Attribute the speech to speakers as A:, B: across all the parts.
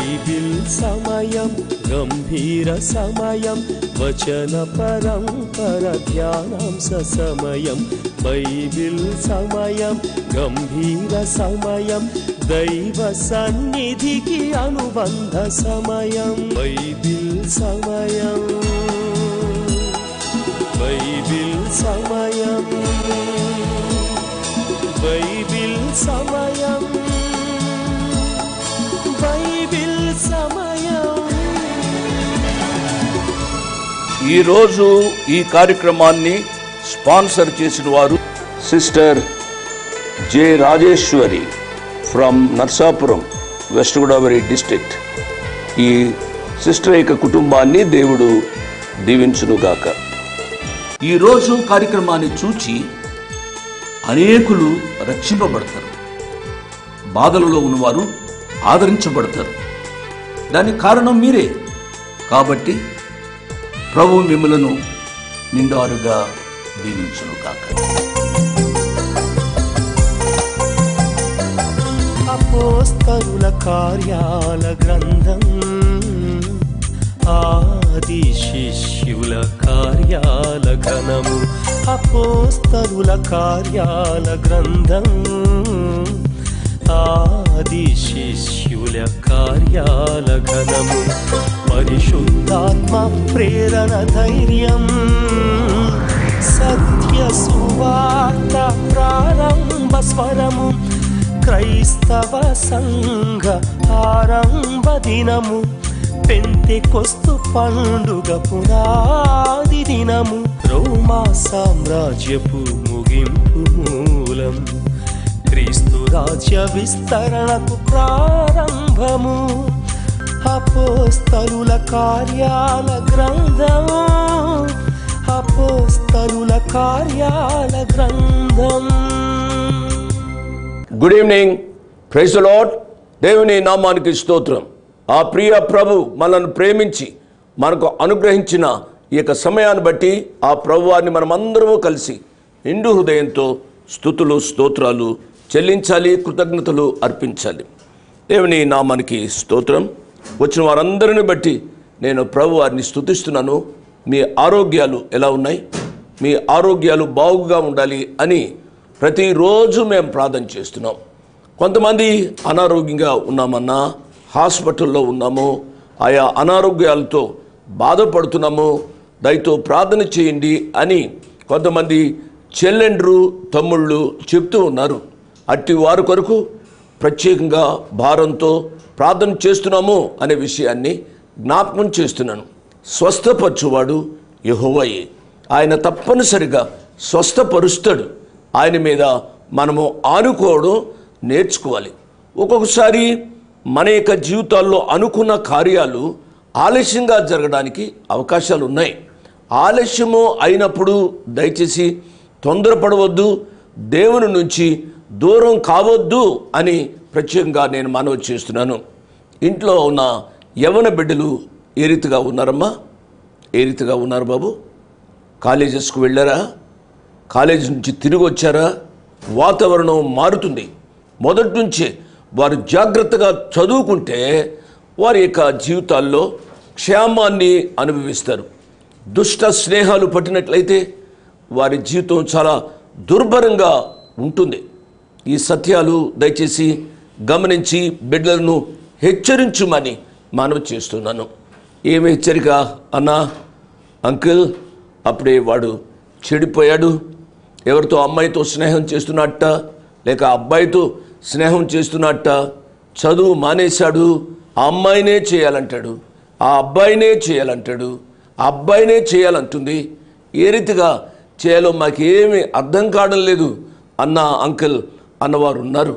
A: Bible సమయం గంభీర సమయం వచన పరంపర ధ్యానాంశ సమయం బైబిల్ సమయం గంభీర సమయం దైవ సన్నిధికి అనుబంధ సమయం బైబిల్ సమయం బైబిల్ సమయం బైబిల్ సమయం బైబిల్ సమయం.
B: ఈరోజు ఈ కార్యక్రమాన్ని స్పాన్సర్ చేసిన వారు sister J Rajeshwari from Narsapuram, west Godavari district. ఈ సిస్టర్ యొక్క కుటుంబాన్ని దేవుడు దీవించునుగాక. ఈరోజు కార్యక్రమాన్ని చూచి అనేకులు రక్షింపబడతారు, బాధలలో ఉన్నవారు ఆదరించబడతారు. దానికి కారణం మీరే. కాబట్టి ప్రభు మిమ్మలను నిండారుగా దీవించునుగాక.
A: అపోస్తలుల కార్యాల గ్రంథం, ఆది శిష్యుల కార్యాల ఘనము. అపోస్తలుల కార్యాల గ్రంథం, ఆది శిష్యుల కార్యాల ఘనము. పరిశుద్ధాత్మ ప్రేరణ ధైర్యం, సత్య సువార్త ప్రారంభ స్వరము. క్రైస్తవ సంఘ ఆరంభ దినము, పెంతెకొస్తు పండుగ పునాది దినము. రోమా సామ్రాజ్యపు ముగింపు మూలం, క్రీస్తు రాజ్య విస్తరణకు ప్రారంభము. అపోస్తలుల కార్యాల గ్రంథము, అపోస్తలుల కార్యాల గ్రంథం.
B: Good evening, praise the Lord. దేవుని నామానికి స్తోత్రం. ఆ ప్రియ ప్రభు మనల్ని ప్రేమించి మనకు అనుగ్రహించిన ఈ యొక్క సమయాన్ని బట్టి ఆ ప్రభువారిని మనమందరము కలిసి నిండు హృదయంతో స్తుతులు స్తోత్రాలు చెల్లించాలి, కృతజ్ఞతలు అర్పించాలి. దేవుని నామానికి స్తోత్రం. వచ్చిన వారందరిని బట్టి నేను ప్రభు వారిని స్తుతిస్తున్నాను. మీ ఆరోగ్యాలు ఎలా ఉన్నాయి? మీ ఆరోగ్యాలు బాగుగా ఉండాలి అని ప్రతిరోజు మేము ప్రార్థన చేస్తున్నాం. కొంతమంది అనారోగ్యంగా ఉన్నామన్నా, హాస్పిటల్లో ఉన్నాము, ఆయా అనారోగ్యాలతో బాధపడుతున్నాము, దయతో ప్రార్థన చేయండి అని కొంతమంది చెల్లెండ్రు తమ్ముళ్ళు చెప్తూ ఉన్నారు. అట్టి వారి కొరకు ప్రత్యేకంగా భారంతో ప్రార్థన చేస్తున్నాము అనే విషయాన్ని జ్ఞాపకం చేస్తున్నాను. స్వస్థపరచువాడు యెహోవాయే. ఆయన తప్పనిసరిగా స్వస్థపరుస్తాడు. ఆయన మీద మనము ఆనుకోవడం నేర్చుకోవాలి. ఒక్కొక్కసారి మన యొక్క జీవితాల్లో అనుకున్న కార్యాలు ఆలస్యంగా జరగడానికి అవకాశాలు ఉన్నాయి. ఆలస్యము అయినప్పుడు దయచేసి తొందరపడవద్దు, దేవుని నుంచి దూరం కావద్దు అని ప్రత్యేకంగా నేను మనవి చేస్తున్నాను. ఇంట్లో ఉన్న యవ్వన బిడ్డలు ఏ రీతిగా ఉన్నారమ్మా? ఏ రీతిగా ఉన్నారు బాబు? కాలేజెస్కు వెళ్ళారా? కాలేజీ నుంచి తిరిగి వచ్చారా? వాతావరణం మారుతుంది. మొదటి నుంచే వారు జాగ్రత్తగా చదువుకుంటే వారి యొక్క జీవితాల్లో క్షేమాన్ని అనుభవిస్తారు. దుష్ట స్నేహాలు పట్టినట్లయితే వారి జీవితం చాలా దుర్భరంగా ఉంటుంది. ఈ సత్యాలు దయచేసి గమనించి బిడ్డలను హెచ్చరించుమని మనవి చేస్తున్నాను. ఏమి హెచ్చరిక అన్నా? అంకుల్, అప్పుడే వాడు చెడిపోయాడు, ఎవరితో అమ్మాయితో స్నేహం చేస్తున్నట్ట, లేక అబ్బాయితో స్నేహం చేస్తున్నట్ట, చదువు మానేశాడు, ఆ అమ్మాయినే చేయాలంటాడు, ఆ అబ్బాయినే చేయాలంటాడు, ఆ అబ్బాయినే చేయాలంటుంది. ఏ రీతిగా చేయాలో మాకేమీ అర్థం కావడం లేదు అన్న అంకుల్ అన్నవారు ఉన్నారు.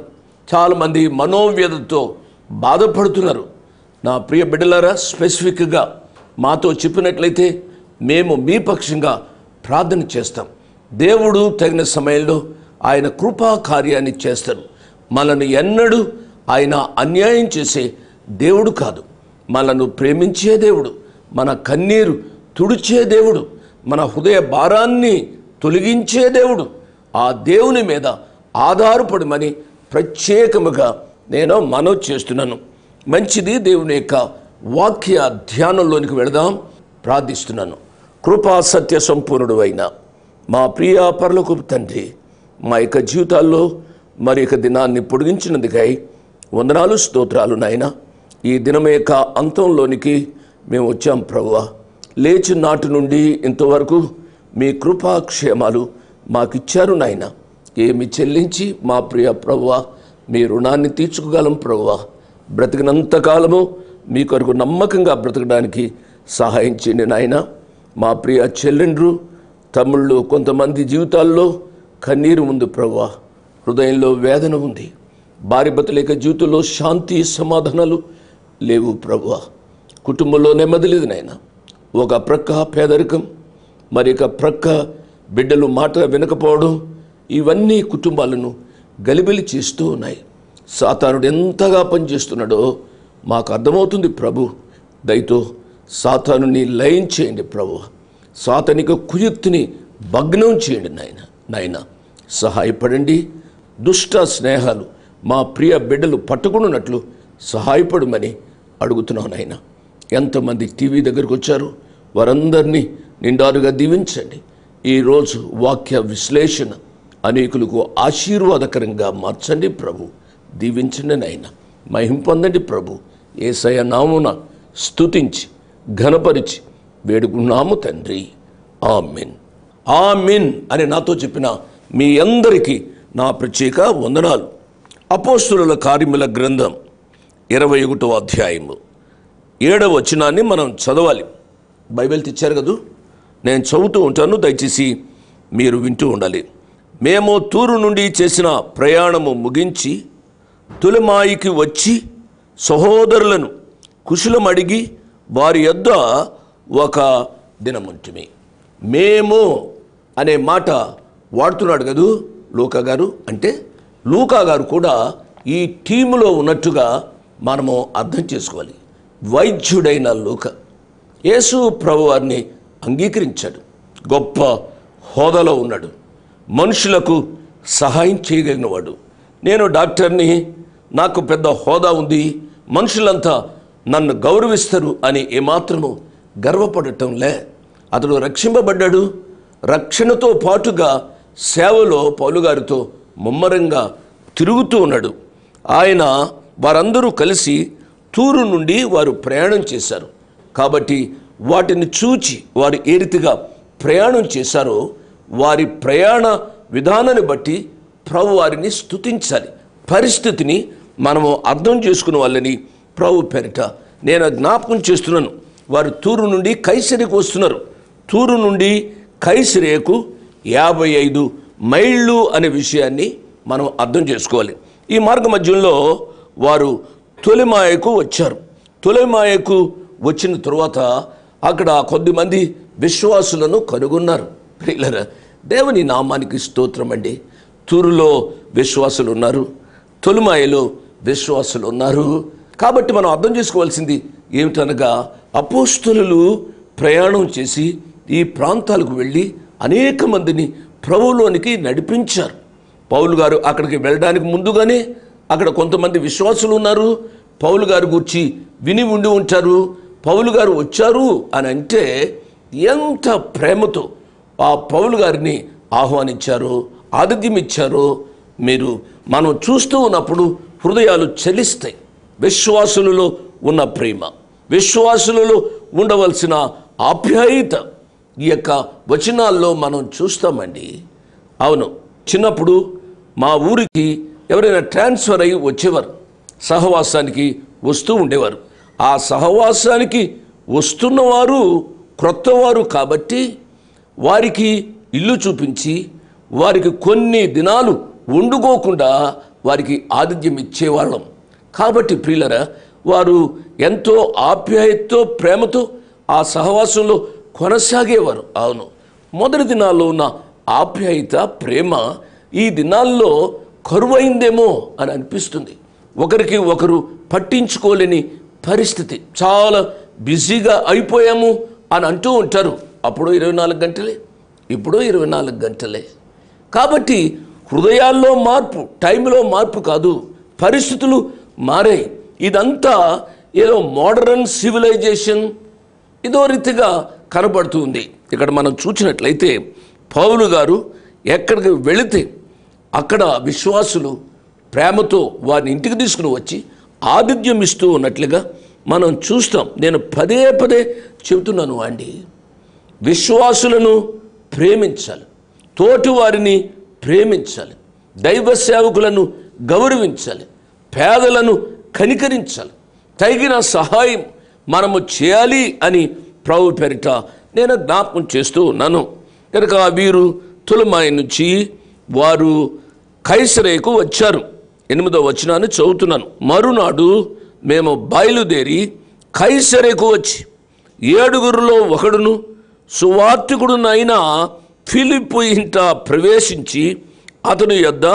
B: చాలామంది మనోవ్యధతో బాధపడుతున్నారు. నా ప్రియ బిడ్డలారా, స్పెసిఫిక్గా మాతో చెప్పినట్లయితే మేము మీ పక్షంగా ప్రార్థన చేస్తాం. దేవుడు తగిన సమయంలో ఆయన కృపా కార్యాన్ని చేస్తారు. మనల్ని ఎన్నడూ ఆయన అన్యాయం చేసే దేవుడు కాదు. మనను ప్రేమించే దేవుడు, మన కన్నీరు తుడిచే దేవుడు, మన హృదయ భారాన్ని తొలగించే దేవుడు. ఆ దేవుని మీద ఆధారపడమని ప్రత్యేకముగా నేను మనవి చేస్తున్నాను. మంచిది. దేవుని యొక్క వాక్య ధ్యానంలోనికి వెళదాం. ప్రార్థిస్తున్నాను. కృపా సత్య సంపూర్ణుడు అయిన మా ప్రియ పరలోకపు తండ్రి, మా యొక్క జీవితాల్లో మరి యొక్క దినాన్ని పొడిగించినందుకై వందనాలు, స్తోత్రాలు నాయన. ఈ దినం యొక్క అంతంలోనికి మేము వచ్చాం ప్రభువా. లేచి నాటి నుండి ఇంతవరకు మీ కృపాక్షేమాలు మాకిచ్చారు నాయన. ఏమి చెల్లించి మా ప్రియ ప్రభువా మీ రుణాన్ని తీర్చుకోగలం ప్రభువా. బ్రతికినంతకాలము మీ కొరకు నమ్మకంగా బ్రతకడానికి సహాయం చేయండి నాయన. మా ప్రియ చెల్లెండ్రు తమ్ముళ్ళు కొంతమంది జీవితాల్లో కన్నీరు ఉంది ప్రభువా, హృదయంలో వేదన ఉంది. భార్య భర్తల యొక్క జీవితంలో శాంతి సమాధానాలు లేవు ప్రభువా. కుటుంబంలో నెమ్మది లేదు నాయన. ఒక ప్రక్క పేదరికం, మరి ఒక ప్రక్క బిడ్డలు మాట వినకపోవడం, ఇవన్నీ కుటుంబాలను గలిబిలి చేస్తూ ఉన్నాయి. సాతానుడు ఎంతగా పనిచేస్తున్నాడో మాకు అర్థమవుతుంది ప్రభు. దయతో సాతానుని లయం చేయండి ప్రభు. సాతానిక కుయుక్తిని భగ్నం చేయండి నాయన. సహాయపడండి. దుష్ట స్నేహాలు మా ప్రియ బిడ్డలు పట్టుకున్నట్లు సహాయపడమని అడుగుతున్నాను నాయన. ఎంతమంది టీవీ దగ్గరకు వచ్చారు, వారందరినీ నిండారుగా దీవించండి. ఈరోజు వాక్య విశ్లేషణ అనేకులకు ఆశీర్వాదకరంగా మార్చండి ప్రభు. దీవించండి నాయన. మహిమ పొందండి ప్రభు. యేసయ్య నామమున స్తుతించి ఘనపరిచి వేడుకున్నాము తండ్రి. ఆమెన్. ఆమెన్ అని నాతో చెప్పిన మీ అందరికీ నా ప్రత్యేక వందనాలు. అపోస్తలుల కార్యముల గ్రంథం 21వ అధ్యాయము 7వ వచనాన్ని మనం చదవాలి. బైబిల్ తెచ్చారు కదూ, నేను చదువుతూ ఉంటాను, దయచేసి మీరు వింటూ ఉండాలి. మేము తూరు నుండి చేసిన ప్రయాణము ముగించి తొలెమాయికి వచ్చి సహోదరులను కుశలమడిగి వారి యొద్ద ఒక దినముంటిమి. మేము అనే మాట వాడుతున్నాడు కదూ లూకా గారు. అంటే లూకా గారు కూడా ఈ టీములో ఉన్నట్టుగా మనము అర్థం చేసుకోవాలి. వైద్యుడైన లూకా యేసు ప్రభువారిని అంగీకరించాడు. గొప్ప హోదాలో ఉన్నాడు. మనుషులకు సహాయం చేయగలిగినవాడు. నేను డాక్టర్ని, నాకు పెద్ద హోదా ఉంది, మనుషులంతా నన్ను గౌరవిస్తారు అని ఏమాత్రము గర్వపడటంలే. అతడు రక్షింపబడ్డాడు. రక్షణతో పాటుగా సేవలో పౌలు గారితో ముమ్మరంగా తిరుగుతూ ఉన్నాడు. ఆయన వారందరూ కలిసి తూరు నుండి వారు ప్రయాణం చేశారు. కాబట్టి వాటిని చూచి వారు ఏ రీతిగా ప్రయాణం చేశారో వారి ప్రయాణ విధానాన్ని బట్టి ప్రభు వారిని స్తుతించాలి. పరిస్థితిని మనము అర్థం చేసుకునే వాళ్ళని ప్రభు పేరిట నేను జ్ఞాపకం చేస్తున్నాను. వారు తూరు నుండి కైసరికి వస్తున్నారు. తూరు నుండి కైసరేకు 55 మైళ్ళు అనే విషయాన్ని మనం అర్థం చేసుకోవాలి. ఈ మార్గ మధ్యంలో వారు తొలెమాయకు వచ్చారు. తొలెమాయకు వచ్చిన తరువాత అక్కడ కొద్దిమంది విశ్వాసులను కనుగొన్నారు. ప్రియులారా, దేవుని నామానికి స్తోత్రం అండి. తూరులో విశ్వాసులు ఉన్నారు, తొలెమాయలో విశ్వాసులు ఉన్నారు. కాబట్టి మనం అర్థం చేసుకోవాల్సింది ఏమిటనగా, అపోస్తలులు ప్రయాణం చేసి ఈ ప్రాంతాలకు వెళ్ళి అనేక మందిని ప్రభువులోనికి నడిపించారు. పౌలు గారు అక్కడికి వెళ్ళడానికి ముందుగానే అక్కడ కొంతమంది విశ్వాసులు ఉన్నారు. పౌలు గారు గురించి విని ఉండి ఉంటారు. పౌలు గారు వచ్చారు అని అంటే ఎంత ప్రేమతో ఆ పౌలు గారిని ఆహ్వానించారో, ఆతిథ్యం ఇచ్చారో మనం చూస్తూ ఉన్నప్పుడు హృదయాలు చలిస్తాయి. విశ్వాసులలో ఉన్న ప్రేమ, విశ్వాసులలో ఉండవలసిన ఆప్యాయత ఈ యొక్క వచనాల్లో మనం చూస్తామండి. అవును, చిన్నప్పుడు మా ఊరికి ఎవరైనా ట్రాన్స్ఫర్ అయ్యి వచ్చేవారు, సహవాసానికి వస్తూ ఉండేవారు. ఆ సహవాసానికి వస్తున్నవారు క్రొత్తవారు కాబట్టి వారికి ఇల్లు చూపించి వారికి కొన్ని దినాలు వండుకోకుండా వారికి ఆతిథ్యం ఇచ్చేవాళ్ళం. కాబట్టి ప్రియులరా, వారు ఎంతో ఆప్యాయతతో ప్రేమతో ఆ సహవాసంలో కొనసాగేవారు. అవును, మొదటి దినాల్లో ఉన్న ఆప్యాయత ప్రేమ ఈ దినాల్లో కరువైందేమో అని అనిపిస్తుంది. ఒకరికి ఒకరు పట్టించుకోలేని పరిస్థితి, చాలా బిజీగా అయిపోయాము అని అంటూ ఉంటారు. అప్పుడు 24 గంటలే, ఇప్పుడు 24 గంటలే. కాబట్టి హృదయాల్లో మార్పు, టైంలో మార్పు కాదు, పరిస్థితులు మారాయి. ఇదంతా ఏదో మోడర్న్ సివిలైజేషన్ ఇదో రీతిగా కనబడుతుంది. ఇక్కడ మనం చూసినట్లయితే పౌలు గారు ఎక్కడికి వెళితే అక్కడ విశ్వాసులు ప్రేమతో వారిని ఇంటికి తీసుకుని వచ్చి ఆతిథ్యం ఇస్తూ ఉన్నట్లుగా మనం చూస్తాం. నేను పదే పదే చెబుతున్నాను అండి, విశ్వాసులను ప్రేమించాలి, తోటి వారిని ప్రేమించాలి, దైవ సేవకులను గౌరవించాలి, పేదలను కనికరించాలి, తగిన సహాయం మనము చేయాలి అని ప్రభు పేరిట నేను జ్ఞాపకం చేస్తూ ఉన్నాను. కనుక వీరు తులమాయి నుంచి వారు కైసరేకు వచ్చారు. 8వ వచనాన్ని చదువుతున్నాను. మరునాడు మేము బయలుదేరి కైసరేకు వచ్చి 7గురిలో ఒకడును సువార్తికుడునైన ఫిలిప్పు ఇంట ప్రవేశించి అతని యొద్ద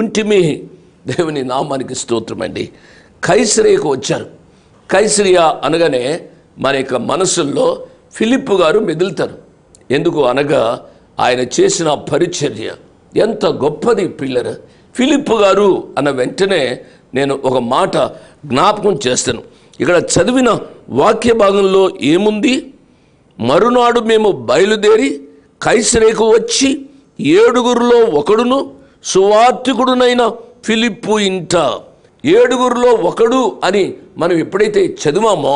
B: ఉంటిమి. దేవుని నామానికి స్తోత్రమండి. కైసరేకు వచ్చారు. కైసరియా అనగానే మన యొక్క మనసుల్లో ఫిలిప్పు గారు మెదులుతారు. ఎందుకు అనగా ఆయన చేసిన పరిచర్య ఎంత గొప్పది పిల్లలు. ఫిలిప్పు గారు అన్న వెంటనే నేను ఒక మాట జ్ఞాపకం చేస్తాను. ఇక్కడ చదివిన వాక్య భాగంలో ఏముంది? మరునాడు మేము బయలుదేరి కైసరేకు వచ్చి 7గురిలో ఒకడును సువార్తికుడునైన ఫిలిప్పు ఇంట. 7గురిలో ఒకడు అని మనం ఎప్పుడైతే చదివామో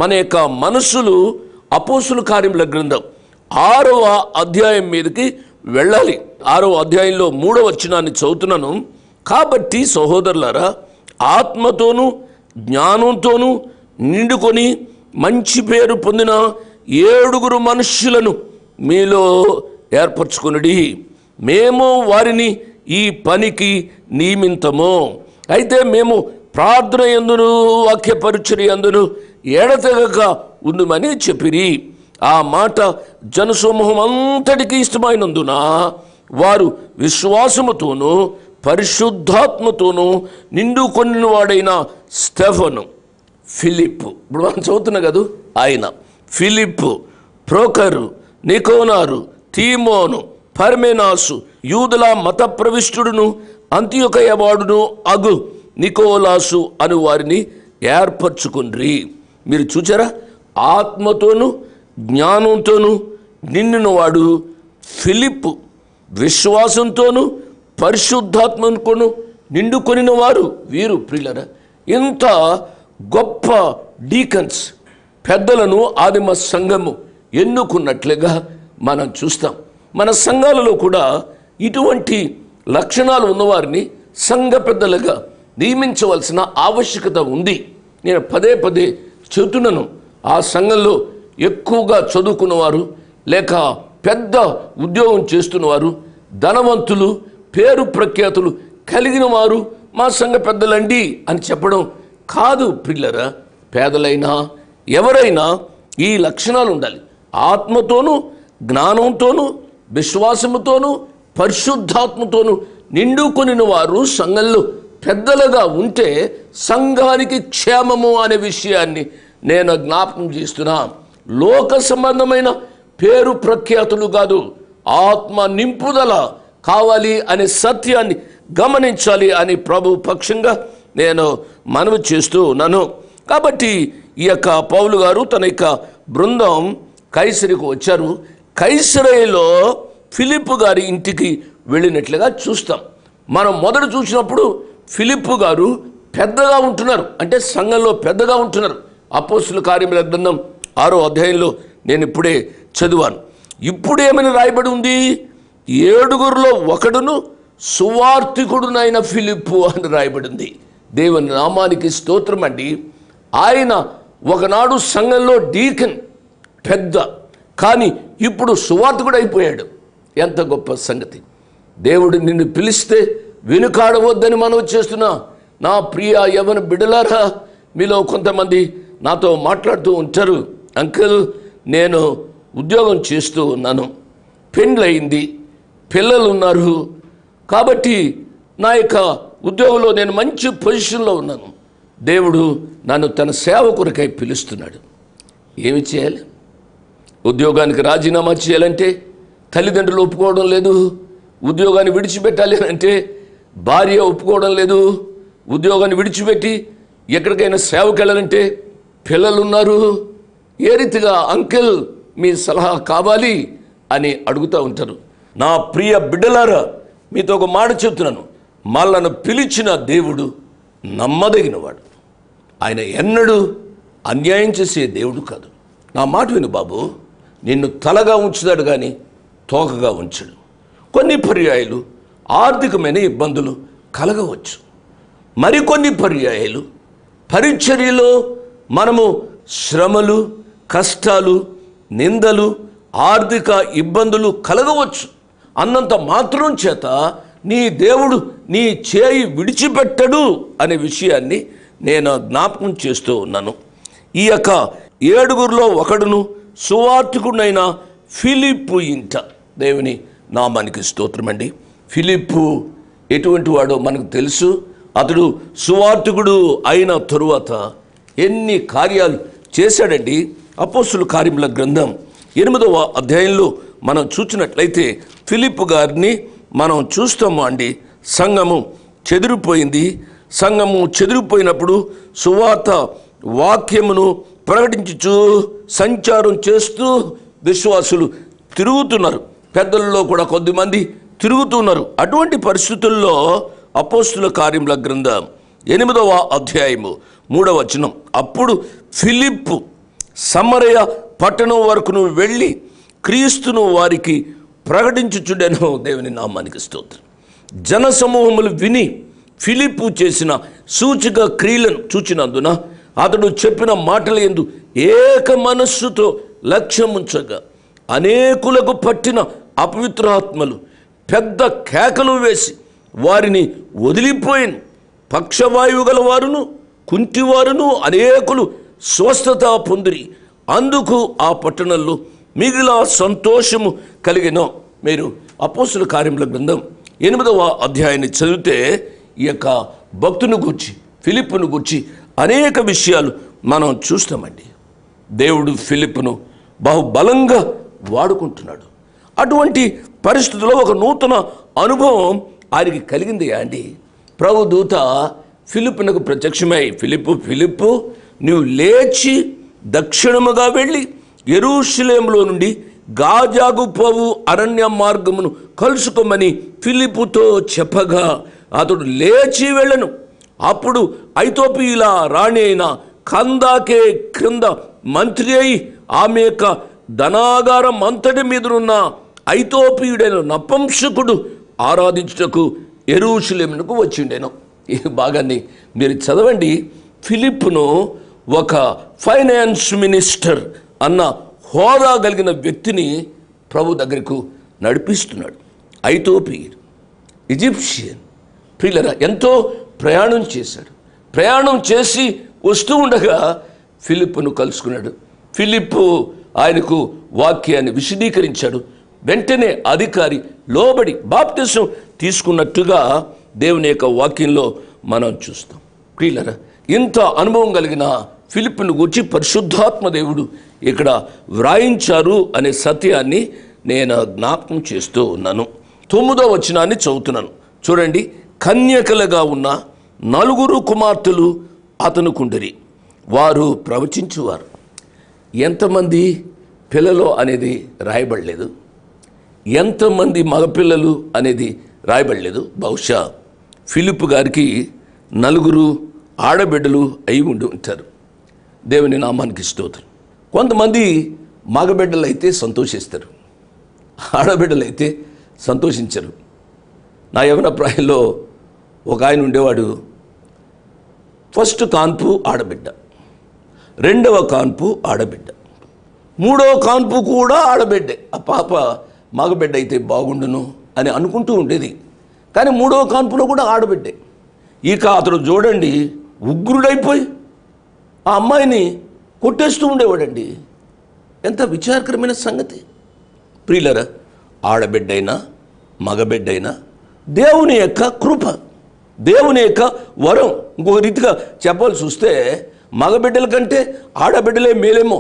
B: మన యొక్క మనసులు అపోస్తుల కార్యముల గ్రంథం 6వ అధ్యాయం మీదకి వెళ్ళాలి. 6వ అధ్యాయంలో 3వ వచనాన్ని చదువుతున్నాను. కాబట్టి సహోదరులారా, ఆత్మతోనూ జ్ఞానంతోనూ నిండుకొని మంచి పేరు పొందిన 7గురు మనుష్యులను మీలో ఏర్పరచుకొనుడి. మేము వారిని ఈ పనికి నియమింతము. అయితే మేము ప్రార్థన యందును వాక్య పరిచర్య యందును ఎడతెగక ఉండుమని చెప్పిరి. ఆ మాట జనసమూహం అంతటికీ ఇష్టమైనందున వారు విశ్వాసముతోనూ పరిశుద్ధాత్మతోనూ నిండుకొనిన వాడైన స్టెఫను, ఫిలిప్పు, ఇప్పుడు మనం చదువుతున్నాం కదా, ఆయన ఫిలిప్పు, ప్రోకరు, నికోనారు, తీమోను, పర్మెనాసు, యూదుల మత ప్రవిష్టుడును అంత్యొకయ వాడును అగు నికోలాసు అను వారిని ఏర్పరచుకుండ్రి. మీరు చూచారా? ఆత్మతోనూ జ్ఞానంతోనూ నిండిన వాడు ఫిలిప్పు, విశ్వాసంతోనూ పరిశుద్ధాత్మను నిండుకొనిన వారు వీరు. ప్రియులరా, ఇంత గొప్ప డీకన్స్ పెద్దలను ఆదిమ సంఘము ఎన్నుకున్నట్లుగా మనం చూస్తాం. మన సంఘాలలో కూడా ఇటువంటి లక్షణాలు ఉన్నవారిని సంఘ పెద్దలుగా నియమించవలసిన ఆవశ్యకత ఉంది. నేను పదే పదే చెబుతున్నాను. ఆ సంఘంలో ఎక్కువగా చదువుకున్నవారు, లేక పెద్ద ఉద్యోగం చేస్తున్నవారు, ధనవంతులు, పేరు ప్రఖ్యాతులు కలిగిన వారు మా సంఘ పెద్దలండి అని చెప్పడం కాదు పిల్లరా. పేదలైనా ఎవరైనా ఈ లక్షణాలు ఉండాలి. ఆత్మతోనూ జ్ఞానంతోనూ విశ్వాసముతోనూ పరిశుద్ధాత్మతోనూ నిండుకొనిన వారు సంఘంలో పెద్దలుగా ఉంటే సంఘానికి క్షేమము అనే విషయాన్ని నేను జ్ఞాపకం చేస్తున్నా. లోక సంబంధమైన పేరు ప్రఖ్యాతులు కాదు, ఆత్మ నింపుదల కావాలి అనే సత్యాన్ని గమనించాలి అని ప్రభు పక్షంగా నేను మనవి చేస్తూ ఉన్నాను. కాబట్టి ఈ యొక్క పౌలు గారు తన యొక్క బృందం కైసరికి వచ్చారు. కైసరేలో ఫిలిప్పు గారి ఇంటికి వెళ్ళినట్లుగా చూస్తాం. మనం మొదట చూసినప్పుడు ఫిలిప్పు గారు పెద్దగా ఉంటున్నారు, అంటే సంఘంలో పెద్దగా ఉంటున్నారు. అపోస్తుల కార్యముల గ్రంథం 6వ అధ్యాయంలో నేను ఇప్పుడే చదివాను. ఇప్పుడు ఏమైనా రాయబడి ఉంది? 7గురిలో ఒకడును సువార్తికుడునైన ఫిలిప్పు అని రాయబడింది. దేవుని నామానికి స్తోత్రం అండి. ఆయన ఒకనాడు సంఘంలో డీకన్ పెద్ద, కానీ ఇప్పుడు సువార్తికుడు అయిపోయాడు. ఎంత గొప్ప సంగతి! దేవుడు నిన్ను పిలిస్తే వెనుకాడవద్దని మనం చేస్తున్నా. నా ప్రియ యవ్వన బిడ్డలారా, మీలో కొంతమంది నాతో మాట్లాడుతూ ఉంటారు, అంకుల్ నేను ఉద్యోగం చేస్తూ ఉన్నాను, పెండ్లయింది, పిల్లలు ఉన్నారు, కాబట్టి నా యొక్క ఉద్యోగంలో నేను మంచి పొజిషన్లో ఉన్నాను, దేవుడు నన్ను తన సేవ కొరకై పిలుస్తున్నాడు. ఏమి చేయాలి? ఉద్యోగానికి రాజీనామా చేయాలంటే తల్లిదండ్రులు ఒప్పుకోవడం లేదు. ఉద్యోగాన్ని విడిచిపెట్టాలి అంటే భార్య ఒప్పుకోవడం లేదు. ఉద్యోగాన్ని విడిచిపెట్టి ఎక్కడికైనా సేవకి వెళ్ళాలంటే పిల్లలు ఉన్నారు, ఏ రీతిగా అంకిల్ మీ సలహా కావాలి అని అడుగుతూ ఉంటారు. నా ప్రియ బిడ్డలారా, మీతో ఒక మాట చెప్తున్నాను, మనల్ని పిలిచిన దేవుడు నమ్మదగినవాడు. ఆయన ఎన్నడూ అన్యాయం చేసే దేవుడు కాదు. నా మాట విను బాబు, నిన్ను తలగా ఉంచుతాడు కానీ తోకగా ఉంచడు. కొన్ని పర్యాయాలు ఆర్థికమైన ఇబ్బందులు కలగవచ్చు, మరికొన్ని పర్యాయాలు పరిచర్యలో మనము శ్రమలు, కష్టాలు, నిందలు, ఆర్థిక ఇబ్బందులు కలగవచ్చు. అన్నంత మాత్రం చేత నీ దేవుడు నీ చేయి విడిచిపెట్టడు అనే విషయాన్ని నేను జ్ఞాపకం చేస్తూ ఉన్నాను. ఈ యొక్క 7గురిలో ఒకడును సువార్తికుడైన ఫిలిప్పు ఇంట, దేవుని నామానికి స్తోత్రమండి. ఫిలిప్పు ఎటువంటి వాడో మనకు తెలుసు. అతడు సువార్తికుడు అయిన తరువాత ఎన్ని కార్యాలు చేశాడండి. అపోస్తుల కార్యముల గ్రంథం 8వ అధ్యాయంలో మనం చూసినట్లయితే ఫిలిప్పు గారిని మనం చూస్తాము అండి. సంఘము చెదిరిపోయింది. సంఘము చెదిరిపోయినప్పుడు సువార్త వాక్యమును ప్రకటించుచు సంచారం చేస్తూ విశ్వాసులు తిరుగుతున్నారు. పెద్దలలో కూడా కొద్దిమంది తిరుగుతున్నారు. అటువంటి పరిస్థితుల్లో అపోస్తుల కార్యముల గ్రంథం 8వ అధ్యాయము 3వ వచనం, అప్పుడు ఫిలిప్పు సమరయ పట్టణం వరకును వెళ్ళి క్రీస్తును వారికి ప్రకటించుచుండెను. దేవుని నామానికి స్తోత్రం. జనసమూహములు విని ఫిలిప్పు చేసిన సూచక క్రియలను చూచినందున అతడు చెప్పిన మాటల యందు ఏక మనస్సుతో లక్ష్యముంచగా అనేకులకు పట్టిన అపవిత్రాత్మలు పెద్ద కేకలు వేసి వారిని వదిలిపోయిను. పక్షవాయువు గల వారును కుంటివారును అనేకులు స్వస్థత పొందిరి. అందుకు ఆ పట్టణంలో మిగిలిన సంతోషము కలిగిన. మీరు అపోస్తుల కార్యముల గ్రంథం 8వ అధ్యాయాన్ని చదివితే ఈ యొక్క భక్తుని గూర్చి, ఫిలిప్పును గూర్చి అనేక విషయాలు మనం చూస్తామండి. దేవుడు ఫిలిప్పును బహుబలంగా వాడుకుంటున్నాడు. అటువంటి పరిస్థితుల్లో ఒక నూతన అనుభవం ఆయనకి కలిగింది అండి. ప్రభు దూత ఫిలిప్పునకు ప్రత్యక్షమై, ఫిలిప్పు నువ్వు లేచి దక్షిణముగా వెళ్ళి యెరూషలేములో నుండి గాజాకు పోవు అరణ్య మార్గమును కలుసుకోమని ఫిలిప్పుతో చెప్పగా అతడు లేచి వెళ్ళను. అప్పుడు ఐతోపియుల రాణి అయిన కందాకే క్రింద మంత్రి అయి ఆమె యొక్క ధనాగారం అంతటి మీదనున్న ఐతోపియుడైన నపుంసకుడు ఆరాధించుటకు యెరూషలేమునకు వచ్చిండెను. ఈ భాగాన్ని మీరు చదవండి. ఫిలిప్పును ఒక ఫైనాన్స్ మినిస్టర్ అన్న హోదా కలిగిన వ్యక్తిని ప్రభు దగ్గరకు నడిపిస్తున్నాడు. ఐతోపియుడు, ఈజిప్షియన్. ప్రియులరా, ఎంతో ప్రయాణం చేశాడు. ప్రయాణం చేసి వస్తూ ఉండగా ఫిలిప్పును కలుసుకున్నాడు. ఫిలిప్పు ఆయనకు వాక్యాన్ని విశదీకరించాడు. వెంటనే అధికారి లోబడి బాప్తిసం తీసుకున్నట్టుగా దేవుని యొక్క వాక్యంలో మనం చూస్తాం. ప్రియులరా, ఇంత అనుభవం కలిగిన ఫిలిప్పును గూర్చి పరిశుద్ధాత్మ దేవుడు ఇక్కడ వ్రాయించారు అనే సత్యాన్ని నేను జ్ఞాపకం చేస్తూ ఉన్నాను. 9వ వచనాన్ని చదువుతున్నాను చూడండి. కన్యకలుగా ఉన్న 4 కుమార్తెలు అతనుకుండిరి, వారు ప్రవచించువారు. ఎంతమంది పిల్లలు అనేది రాయబడలేదు, ఎంతమంది మగపిల్లలు అనేది రాయబడలేదు. బహుశా ఫిలిప్పు గారికి 4 ఆడబిడ్డలు అయి ఉండి ఉంటారు. దేవుని నామానికి స్తోత్రం. కొంతమంది మగబిడ్డలు అయితే సంతోషిస్తారు, ఆడబిడ్డలైతే సంతోషించరు. నా యవ్వన ప్రాయంలో ఒక ఆయన ఉండేవాడు. ఫస్ట్ కాన్పు ఆడబిడ్డ, 2వ కాన్పు ఆడబిడ్డ, 3వ కాన్పు కూడా ఆడబిడ్డే. ఆ పాప మగబిడ్డ అయితే బాగుండును అని అనుకుంటూ ఉండేది. కానీ 3వ కాన్పులో కూడా ఆడబిడ్డే. ఇక అతడు చూడండి ఉగ్రుడైపోయి ఆ అమ్మాయిని కొట్టేస్తూ ఉండేవాడండి. ఎంత విచారకరమైన సంగతి. ప్రియులరా, ఆడబిడ్డైనా మగబిడ్డైనా దేవుని యొక్క కృప, దేవుని యొక్క వరం. ఇంకొక రీతిగా చెప్పాల్సి వస్తే మగబిడ్డల కంటే ఆడబిడ్డలే మేలేమో.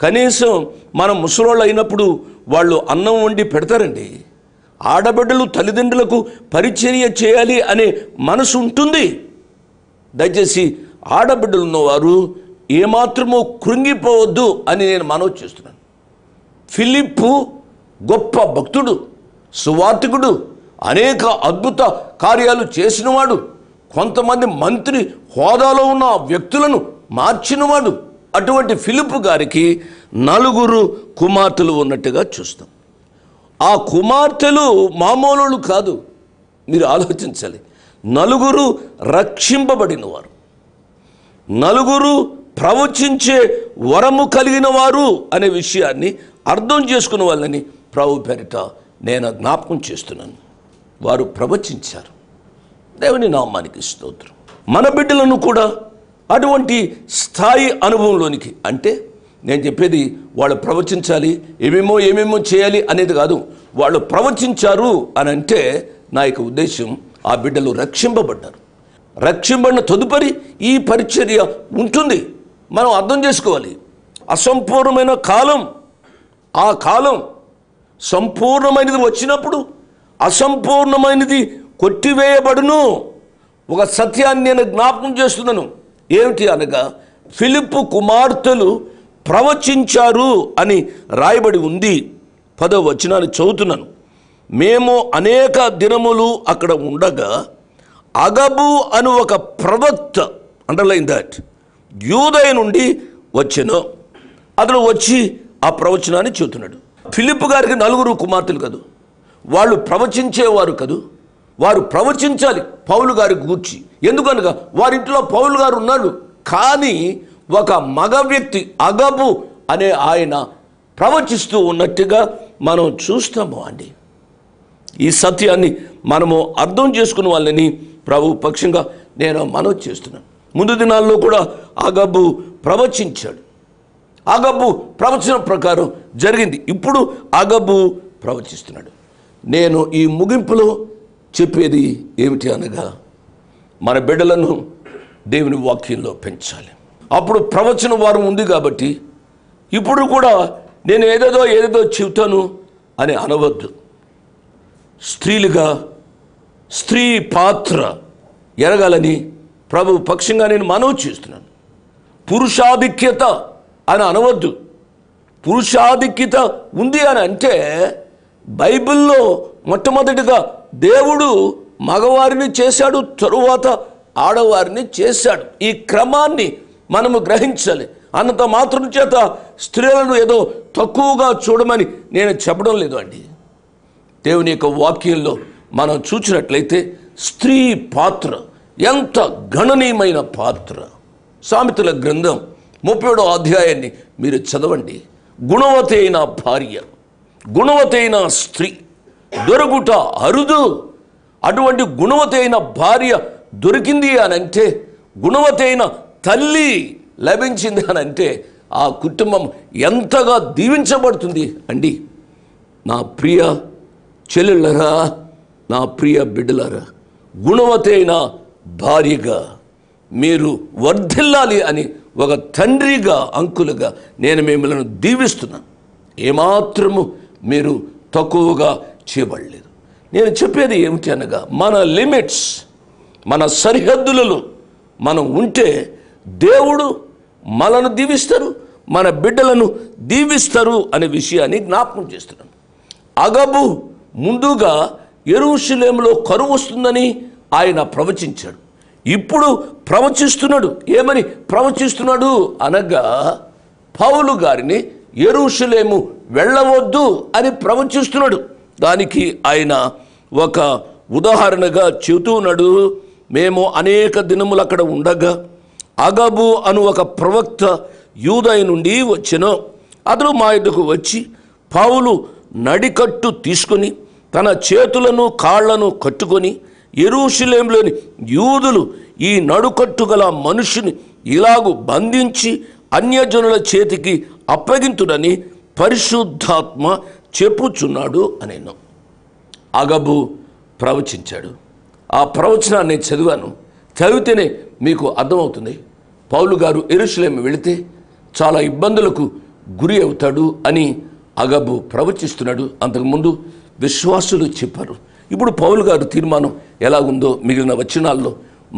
B: కనీసం మనం ముసలోళ్ళు అయినప్పుడు వాళ్ళు అన్నం వండి పెడతారండి. ఆడబిడ్డలు తల్లిదండ్రులకు పరిచర్య చేయాలి అనే మనసు ఉంటుంది. దయచేసి ఆడబిడ్డలు ఉన్నవారు ఏమాత్రమో కృంగిపోవద్దు అని నేను మనవి చేస్తున్నాను. ఫిలిప్పు గొప్ప భక్తుడు, సువార్తికుడు, అనేక అద్భుత కార్యాలు చేసినవాడు, కొంతమంది మంత్రి హోదాలో ఉన్న వ్యక్తులను మార్చినవాడు. అటువంటి ఫిలిప్పు గారికి 4 కుమార్తెలు ఉన్నట్టుగా చూస్తాం. ఆ కుమార్తెలు మామూలు కాదు, మీరు ఆలోచించాలి. 4 రక్షింపబడినవారు, 4 ప్రవచించే వరము కలిగిన వారు అనే విషయాన్ని అర్థం చేసుకున్న వాళ్ళని ప్రభు పేరిట నేను జ్ఞాపకం చేస్తున్నాను. వారు ప్రవచించారు. దేవుని నామానికి స్తోత్రం. మన బిడ్డలను కూడా అటువంటి స్థాయి అనుభవంలోనికి, అంటే నేను చెప్పేది వాళ్ళు ప్రవచించాలి, ఏమేమో చేయాలి అనేది కాదు. వాళ్ళు ప్రవచించారు అని అంటే నా యొక్క ఉద్దేశం ఆ బిడ్డలు రక్షింపబడ్డారు. రక్షింపబడిన తదుపరి ఈ పరిచర్య ఉంటుంది. మనం అర్థం చేసుకోవాలి. అసంపూర్ణమైన కాలం, ఆ కాలం సంపూర్ణమైనది వచ్చినప్పుడు అసంపూర్ణమైనది కొట్టివేయబడును. ఒక సత్యాన్ని నేను జ్ఞాపకం చేస్తున్నాను. ఏమిటి అనగా, ఫిలిప్పు కుమార్తెలు ప్రవచించారు అని రాయబడి ఉంది. 10వ వచనాన్ని చదువుతున్నాను. మేము అనేక దినములు అక్కడ ఉండగా అగబు అను ఒక ప్రవక్త, అండర్లైన్ దట్, యూదయ నుండి వచ్చెను. అతను వచ్చి ఆ ప్రవచనాన్ని చెబుతున్నాడు. ఫిలిప్పు గారికి 4 కుమార్తెలు కదూ, వాళ్ళు ప్రవచించేవారు కదూ, వారు ప్రవచించాలి పౌలు గారికి గూర్చి. ఎందుకనగా వారింట్లో పౌలు గారు ఉన్నాడు. కానీ ఒక మగ వ్యక్తి అగబు అనే ఆయన ప్రవచిస్తూ ఉన్నట్టుగా మనం చూస్తాము అండి. ఈ సత్యాన్ని మనము అర్థం చేసుకున్న వాళ్ళని ప్రభు పక్షంగా నేను మనవి చేస్తున్నాను. ముందు దినాల్లో కూడా అగబు ప్రవచించాడు. అగబు ప్రవచనం ప్రకారం జరిగింది. ఇప్పుడు అగబు ప్రవచిస్తున్నాడు. నేను ఈ ముగింపులో చెప్పేది ఏమిటి అనగా, మన బిడ్డలను దేవుని వాక్యంలో పెంచాలి. అప్పుడు ప్రవచన వారం ఉంది కాబట్టి ఇప్పుడు కూడా నేను ఏదేదో చెబుతాను అని అనవద్దు. స్త్రీలుగా స్త్రీ పాత్ర ఎరగాలని ప్రభు పక్షంగా నేను మనవి చేస్తున్నాను. పురుషాధిక్యత అని అనవద్దు. పురుషాధిక్యత ఉంది అని అంటే బైబిల్లో మొట్టమొదటిగా దేవుడు మగవారిని చేశాడు, తరువాత ఆడవారిని చేశాడు. ఈ క్రమాన్ని మనము గ్రహించాలి. అన్నంత మాత్రం చేత స్త్రీలను ఏదో తక్కువగా చూడమని నేను చెప్పడం లేదు అండి. దేవుని యొక్క వాక్యంలో మనం చూసినట్లయితే స్త్రీ పాత్ర ఎంత గణనీయమైన పాత్ర. సామెతల గ్రంథం 37వ అధ్యాయాన్ని మీరు చదవండి. గుణవతి అయిన భార్య, గుణవతి అయిన స్త్రీ దొరుకుట అరుదు. అటువంటి గుణవతి అయిన భార్య దొరికింది అని అంటే, గుణవతి అయిన తల్లి లభించింది అని అంటే ఆ కుటుంబం ఎంతగా దీవించబడుతుంది అండి. నా ప్రియ చెల్లెళ్ళరా, నా ప్రియ బిడ్డలరా, గుణవతి అయిన భార్యగా మీరు వర్ధిల్లాలి అని ఒక తండ్రిగా, అంకులుగా నేను మిమ్మల్ని దీవిస్తున్నాను. ఏమాత్రము మీరు తక్కువగా చేయబడలేదు. నేను చెప్పేది ఏమిటి అనగా, మన లిమిట్స్, మన సరిహద్దులలో మనం ఉంటే దేవుడు మనను దీవిస్తారు, మన బిడ్డలను దీవిస్తారు అనే విషయాన్ని జ్ఞాపకం చేస్తున్నాను. అగబు ముందుగా యెరూషలేములో కరువు వస్తుందని ఆయన ప్రవచించాడు. ఇప్పుడు ప్రవచిస్తున్నాడు. ఏమని ప్రవచిస్తున్నాడు అనగా, పౌలు గారిని యెరూషలేము వెళ్ళవద్దు అని ప్రవచిస్తున్నాడు. దానికి ఆయన ఒక ఉదాహరణగా చెబుతూ ఉన్నాడు. మేము అనేక దినములు అక్కడ ఉండగా అగబు అను ఒక ప్రవక్త యూదయ నుండి వచ్చెను. అతడు మా యొద్దకు వచ్చి పౌలు నడికట్టు తీసుకొని తన చేతులను కాళ్లను కట్టుకొని, యెరూషలేములోని యూదులు ఈ నడుకట్టు గల మనుషుని ఇలాగు బంధించి అన్యజనుల చేతికి అప్పగింతుడని పరిశుద్ధాత్మ చెప్పుచున్నాడు అనేను. అగబు ప్రవచించాడు. ఆ ప్రవచనాన్ని చదివాను. చదివితేనే మీకు అర్థమవుతుంది. పౌలు గారు యెరూషలేము వెళితే చాలా ఇబ్బందులకు గురి అవుతాడు అని అగబు ప్రవచిస్తున్నాడు. అంతకుముందు విశ్వాసులు చెప్పారు. ఇప్పుడు పౌలు గారు తీర్మానం ఎలా ఉందో మిగిలిన వచనాల్లో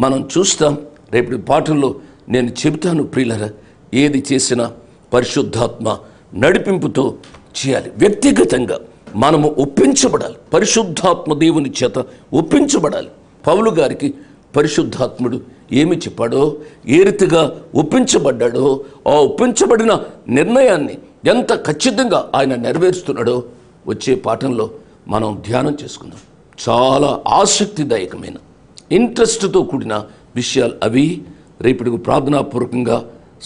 B: మనం చూస్తాం. రేపటి పాఠంలో నేను చెబుతాను ప్రియులరా, ఏది చేసినా పరిశుద్ధాత్మ నడిపింపుతో చేయాలి. వ్యక్తిగతంగా మనము ఒప్పించబడాలి, పరిశుద్ధాత్మ దేవుని చేత ఒప్పించబడాలి. పౌలు గారికి పరిశుద్ధాత్ముడు ఏమి చెప్పాడో, ఏ రీతిగా ఒప్పించబడ్డాడో, ఆ ఒప్పించబడిన నిర్ణయాన్ని ఎంత ఖచ్చితంగా ఆయన నెరవేరుస్తున్నాడో వచ్చే పాఠంలో మనం ధ్యానం చేసుకుందాం. చాలా ఆసక్తిదాయకమైన ఇంట్రెస్ట్తో కూడిన విషయాలు అవి. రేపటికి ప్రార్థనాపూర్వకంగా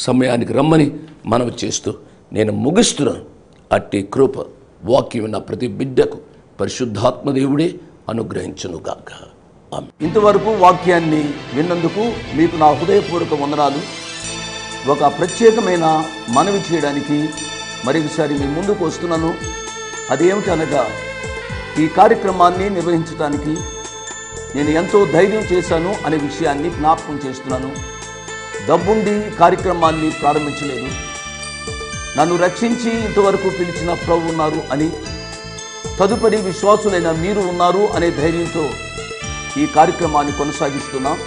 B: సమయానికి రమ్మని మనం చేస్తూ నేను ముగిస్తున్నాను. అట్టి కృప వాక్యం విన్న ప్రతి బిడ్డకు పరిశుద్ధాత్మదేవుడే అనుగ్రహించునుగాక. ఇంతవరకు వాక్యాన్ని విన్నందుకు మీకు నా హృదయపూర్వక వందనాలు. ఒక ప్రత్యేకమైన మనవి చేయడానికి మరొకసారి మీ ముందుకు వస్తున్నాను. అదేమిటనగా, ఈ కార్యక్రమాన్ని నిర్వహించడానికి నేను ఎంతో ధైర్యం చేశాను అనే విషయాన్ని జ్ఞాపకం చేస్తున్నాను. డబ్బుండి కార్యక్రమాన్ని ప్రారంభించలేదు. నన్ను రక్షించి ఇంతవరకు పిలిచిన ప్రభు ఉన్నారు అని, తదుపరి విశ్వాసులైన మీరు ఉన్నారు అనే ధైర్యంతో ఈ కార్యక్రమాన్ని కొనసాగిస్తున్నాం.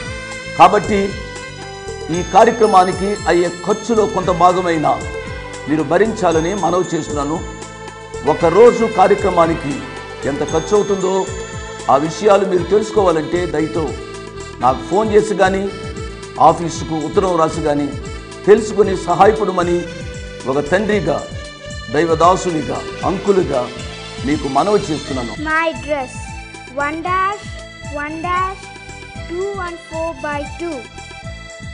B: కాబట్టి ఈ కార్యక్రమానికి అయ్యే ఖర్చులో కొంత భాగమైన మీరు భరించాలని మనవి చేస్తున్నాను. ఒకరోజు కార్యక్రమానికి ఎంత ఖర్చు అవుతుందో ఆ విషయాలు మీరు తెలుసుకోవాలంటే దయతో నాకు ఫోన్ చేసి కానీ, ఆఫీసుకు ఉత్తరం రాసి కానీ తెలుసుకొని సహాయపడమని ఒక తండ్రిగా, దైవదాసునిగా, అంకులుగా మీకు మనవి చేస్తున్నాను.
C: My address 1-1-214/2,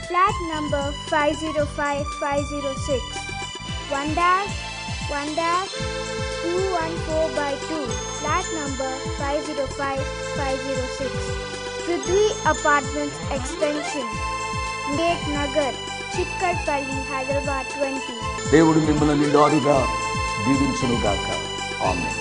C: flat number 505506. 1-1-214/2, flat number 505506. Prithvi Apartments Extension, Gate Nagar, Chikkarpalli, Hyderabad 20.
B: దేవుడు మిమ్మల్ని నిండారుగా దీవించునుగాక. ఆమేన్.